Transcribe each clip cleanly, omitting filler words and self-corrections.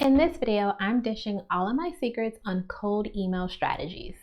In this video, I'm dishing all of my secrets on cold email strategies.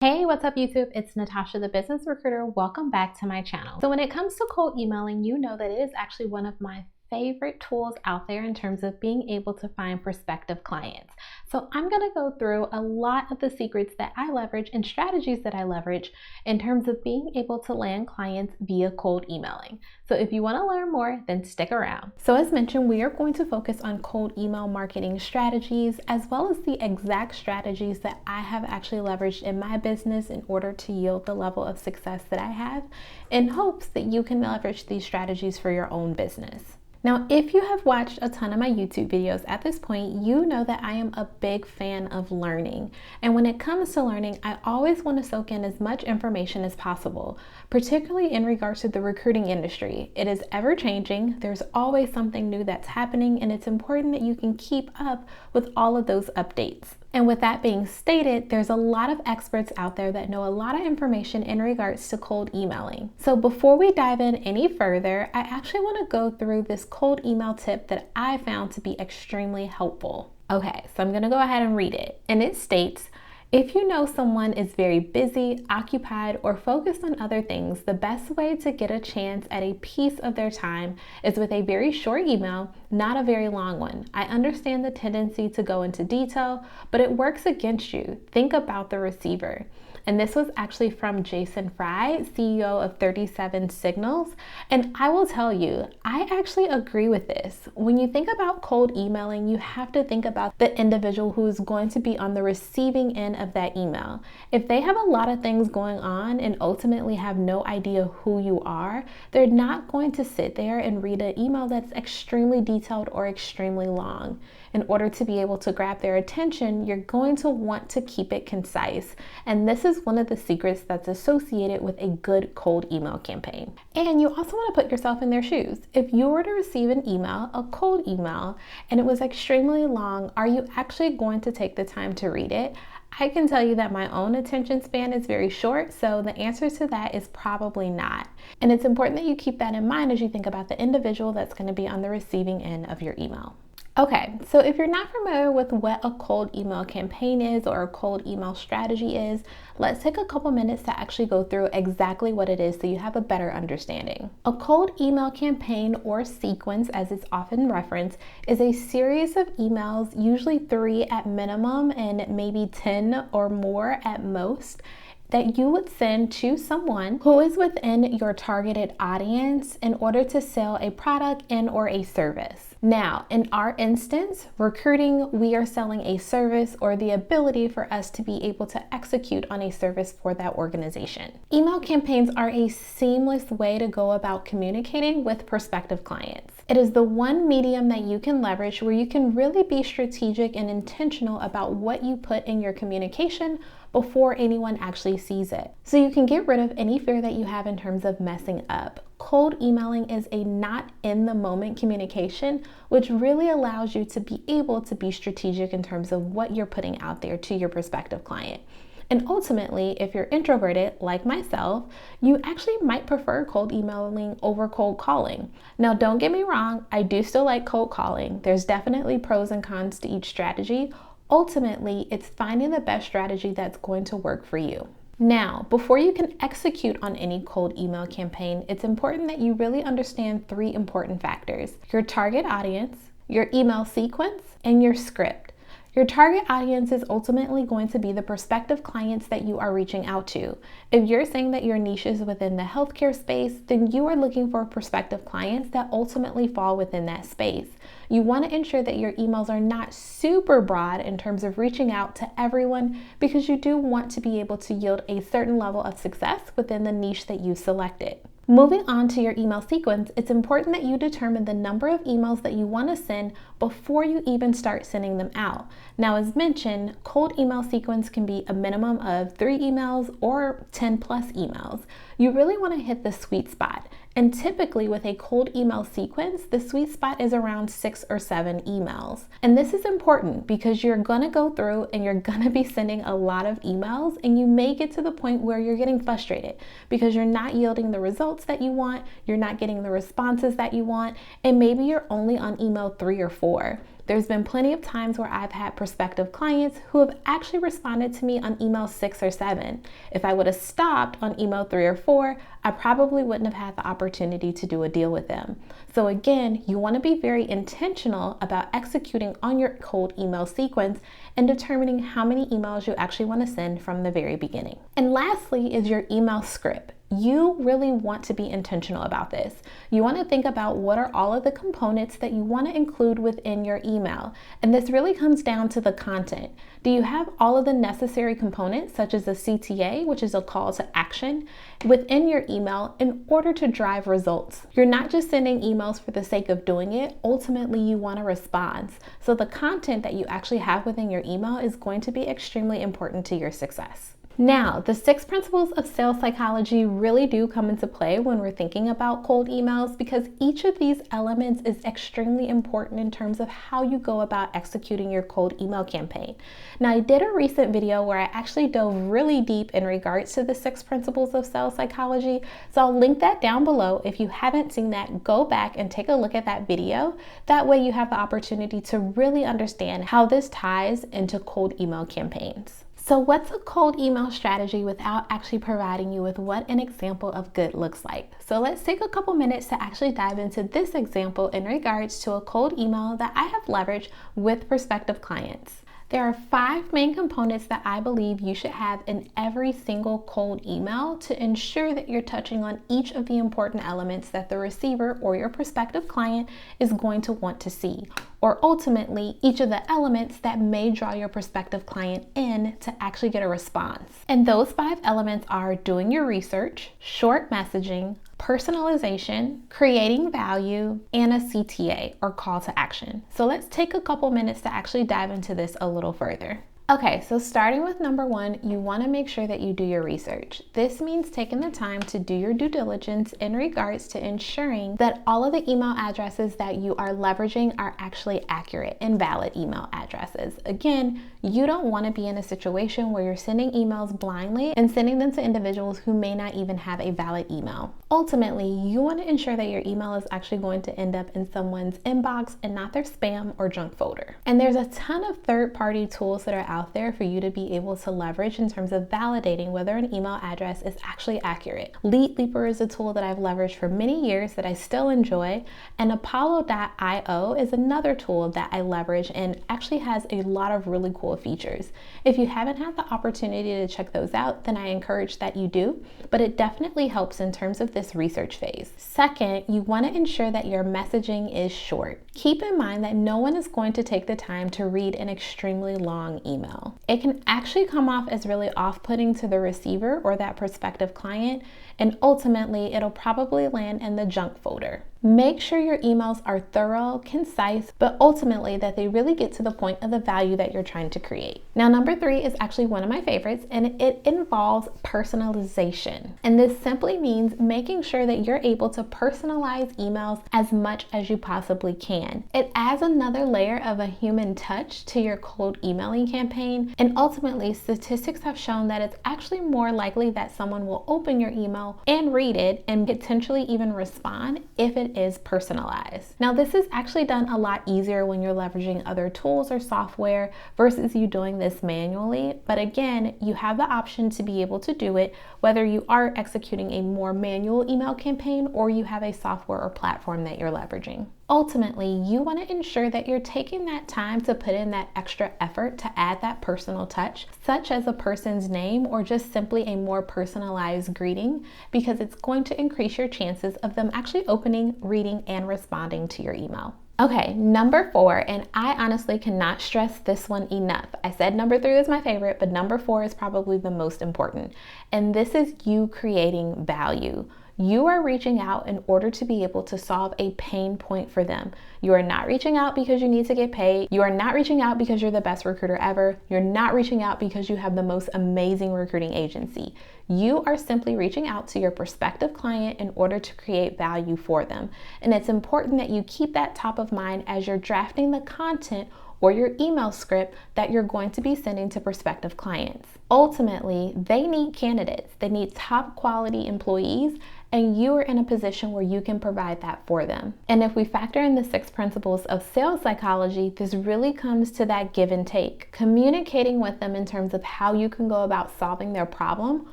Hey, what's up YouTube? It's Natasha, the business recruiter. Welcome back to my channel. So when it comes to cold emailing, you know that it is actually one of my favorite tools out there in terms of being able to find prospective clients. So I'm going to go through a lot of the secrets that I leverage and strategies that I leverage in terms of being able to land clients via cold emailing. So if you want to learn more, then stick around. So as mentioned, we are going to focus on cold email marketing strategies, as well as the exact strategies that I have actually leveraged in my business in order to yield the level of success that I have, in hopes that you can leverage these strategies for your own business. Now, if you have watched a ton of my YouTube videos at this point, you know that I am a big fan of learning. And when it comes to learning, I always want to soak in as much information as possible, particularly in regards to the recruiting industry. It is ever changing. There's always something new that's happening, and it's important that you can keep up with all of those updates. And with that being stated, there's a lot of experts out there that know a lot of information in regards to cold emailing. So before we dive in any further, I actually want to go through this cold email tip that I found to be extremely helpful. Okay, so I'm going to go ahead and read it. And it states, if you know someone is very busy, occupied, or focused on other things, the best way to get a chance at a piece of their time is with a very short email, not a very long one. I understand the tendency to go into detail, but it works against you. Think about the receiver. And this was actually from Jason Fry, CEO of 37 Signals. And I will tell you, I actually agree with this. When you think about cold emailing, you have to think about the individual who is going to be on the receiving end of that email. If they have a lot of things going on and ultimately have no idea who you are, they're not going to sit there and read an email that's extremely detailed or extremely long. In order to be able to grab their attention, you're going to want to keep it concise. And this is one of the secrets that's associated with a good cold email campaign. And you also want to put yourself in their shoes. If you were to receive an email, a cold email, and it was extremely long, are you actually going to take the time to read it? I can tell you that my own attention span is very short, so the answer to that is probably not. And it's important that you keep that in mind as you think about the individual that's going to be on the receiving end of your email. Okay, so if you're not familiar with what a cold email campaign is or a cold email strategy is, let's take a couple minutes to actually go through exactly what it is so you have a better understanding. A cold email campaign, or sequence as it's often referenced, is a series of emails, usually 3 at minimum and maybe 10 or more at most, that you would send to someone who is within your targeted audience in order to sell a product and or a service. Now, in our instance, recruiting, we are selling a service or the ability for us to be able to execute on a service for that organization. Email campaigns are a seamless way to go about communicating with prospective clients. It is the one medium that you can leverage where you can really be strategic and intentional about what you put in your communication before anyone actually sees it. So you can get rid of any fear that you have in terms of messing up. Cold emailing is a not in the moment communication, which really allows you to be able to be strategic in terms of what you're putting out there to your prospective client. And ultimately, if you're introverted like myself, you actually might prefer cold emailing over cold calling. Now, don't get me wrong, I do still like cold calling. There's definitely pros and cons to each strategy. Ultimately, it's finding the best strategy that's going to work for you. Now, before you can execute on any cold email campaign, it's important that you really understand 3 important factors: your target audience, your email sequence, and your script. Your target audience is ultimately going to be the prospective clients that you are reaching out to. If you're saying that your niche is within the healthcare space, then you are looking for prospective clients that ultimately fall within that space. You want to ensure that your emails are not super broad in terms of reaching out to everyone, because you do want to be able to yield a certain level of success within the niche that you selected. Moving on to your email sequence, it's important that you determine the number of emails that you want to send before you even start sending them out. Now, as mentioned, cold email sequence can be a minimum of 3 emails or 10 plus emails. You really want to hit the sweet spot. And typically with a cold email sequence, the sweet spot is around 6 or 7 emails. And this is important because you're gonna go through and you're gonna be sending a lot of emails, and you may get to the point where you're getting frustrated because you're not yielding the results that you want, you're not getting the responses that you want, and maybe you're only on email 3 or 4. There's been plenty of times where I've had prospective clients who have actually responded to me on email 6 or 7. If I would have stopped on email 3 or 4, I probably wouldn't have had the opportunity to do a deal with them. So again, you want to be very intentional about executing on your cold email sequence and determining how many emails you actually want to send from the very beginning. And lastly is your email script. You really want to be intentional about this. You want to think about what are all of the components that you want to include within your email. And this really comes down to the content. Do you have all of the necessary components, such as a CTA, which is a call to action, within your email in order to drive results? You're not just sending emails for the sake of doing it. Ultimately, you want a response. So the content that you actually have within your email is going to be extremely important to your success. Now, the 6 principles of sales psychology really do come into play when we're thinking about cold emails, because each of these elements is extremely important in terms of how you go about executing your cold email campaign. Now, I did a recent video where I actually dove really deep in regards to the 6 principles of sales psychology, so I'll link that down below. If you haven't seen that, go back and take a look at that video. That way you have the opportunity to really understand how this ties into cold email campaigns. So what's a cold email strategy without actually providing you with what an example of good looks like? So let's take a couple minutes to actually dive into this example in regards to a cold email that I have leveraged with prospective clients. There are 5 main components that I believe you should have in every single cold email to ensure that you're touching on each of the important elements that the receiver or your prospective client is going to want to see, or ultimately each of the elements that may draw your prospective client in to actually get a response. And those 5 elements are doing your research, short messaging, personalization, creating value, and a CTA or call to action. So let's take a couple minutes to actually dive into this a little further. Okay, so starting with number 1, you want to make sure that you do your research. This means taking the time to do your due diligence in regards to ensuring that all of the email addresses that you are leveraging are actually accurate and valid email addresses. Again, you don't want to be in a situation where you're sending emails blindly and sending them to individuals who may not even have a valid email. Ultimately, you want to ensure that your email is actually going to end up in someone's inbox and not their spam or junk folder. And there's a ton of third-party tools that are out there for you to be able to leverage in terms of validating whether an email address is actually accurate. Lead Leaper is a tool that I've leveraged for many years that I still enjoy, and Apollo.io is another tool that I leverage and actually has a lot of really cool features. If you haven't had the opportunity to check those out, then I encourage that you do, but it definitely helps in terms of this research phase. Second, you want to ensure that your messaging is short. Keep in mind that no one is going to take the time to read an extremely long email. It can actually come off as really off-putting to the receiver or that prospective client, and ultimately it'll probably land in the junk folder. Make sure your emails are thorough, concise, but ultimately that they really get to the point of the value that you're trying to create. Now, number 3 is actually one of my favorites, and it involves personalization. And this simply means making sure that you're able to personalize emails as much as you possibly can. It adds another layer of a human touch to your cold emailing campaign, and ultimately statistics have shown that it's actually more likely that someone will open your email and read it and potentially even respond if it is personalized. Now, this is actually done a lot easier when you're leveraging other tools or software versus you doing this manually. But again, you have the option to be able to do it whether you are executing a more manual email campaign or you have a software or platform that you're leveraging. Ultimately, you want to ensure that you're taking that time to put in that extra effort to add that personal touch, such as a person's name or just simply a more personalized greeting, because it's going to increase your chances of them actually opening, reading, and responding to your email. Okay, number 4, and I honestly cannot stress this one enough. I said number 3 is my favorite, but number 4 is probably the most important. And this is you creating value. You are reaching out in order to be able to solve a pain point for them. You are not reaching out because you need to get paid. You are not reaching out because you're the best recruiter ever. You're not reaching out because you have the most amazing recruiting agency. You are simply reaching out to your prospective client in order to create value for them. And it's important that you keep that top of mind as you're drafting the content or your email script that you're going to be sending to prospective clients. Ultimately, they need candidates. They need top quality employees, and you are in a position where you can provide that for them. And if we factor in the 6 principles of sales psychology, this really comes to that give and take. Communicating with them in terms of how you can go about solving their problem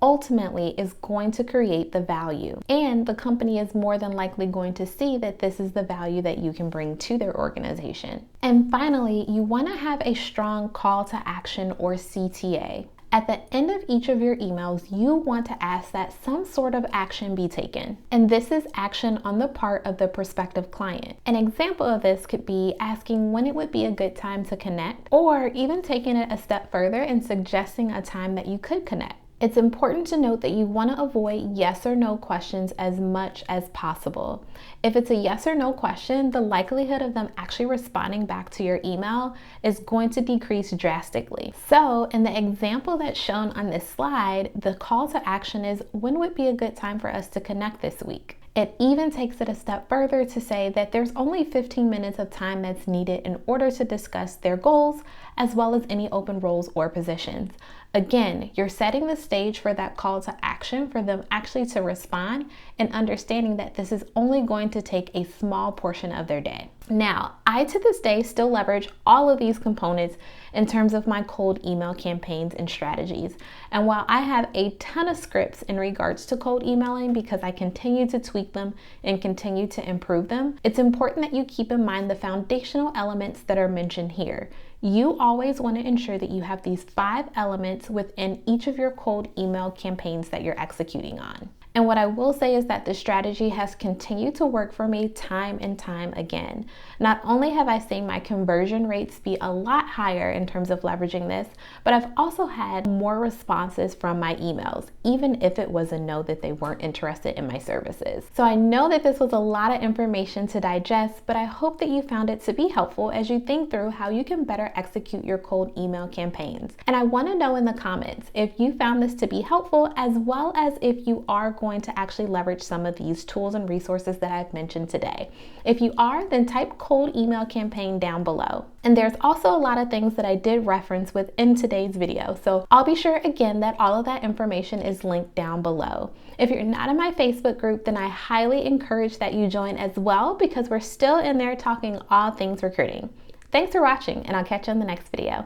ultimately is going to create the value. And the company is more than likely going to see that this is the value that you can bring to their organization. And finally, you want to have a strong call to action or CTA. At the end of each of your emails, you want to ask that some sort of action be taken. And this is action on the part of the prospective client. An example of this could be asking when it would be a good time to connect, or even taking it a step further and suggesting a time that you could connect. It's important to note that you want to avoid yes or no questions as much as possible. If it's a yes or no question, the likelihood of them actually responding back to your email is going to decrease drastically. So in the example that's shown on this slide, the call to action is, when would be a good time for us to connect this week? It even takes it a step further to say that there's only 15 minutes of time that's needed in order to discuss their goals, as well as any open roles or positions. Again, you're setting the stage for that call to action for them actually to respond, and understanding that this is only going to take a small portion of their day. Now, I to this day still leverage all of these components in terms of my cold email campaigns and strategies. And while I have a ton of scripts in regards to cold emailing because I continue to tweak them and continue to improve them, it's important that you keep in mind the foundational elements that are mentioned here. You always want to ensure that you have these 5 elements within each of your cold email campaigns that you're executing on. And what I will say is that this strategy has continued to work for me time and time again. Not only have I seen my conversion rates be a lot higher in terms of leveraging this, but I've also had more responses from my emails, even if it was a no that they weren't interested in my services. So I know that this was a lot of information to digest, but I hope that you found it to be helpful as you think through how you can better execute your cold email campaigns. And I want to know in the comments if you found this to be helpful, as well as if you are going to actually leverage some of these tools and resources that I've mentioned today. If you are, then type cold email campaign down below. And there's also a lot of things that I did reference within today's video, so I'll be sure again that all of that information is linked down below. If you're not in my Facebook group, then I highly encourage that you join as well, because we're still in there talking all things recruiting. Thanks for watching, and I'll catch you in the next video.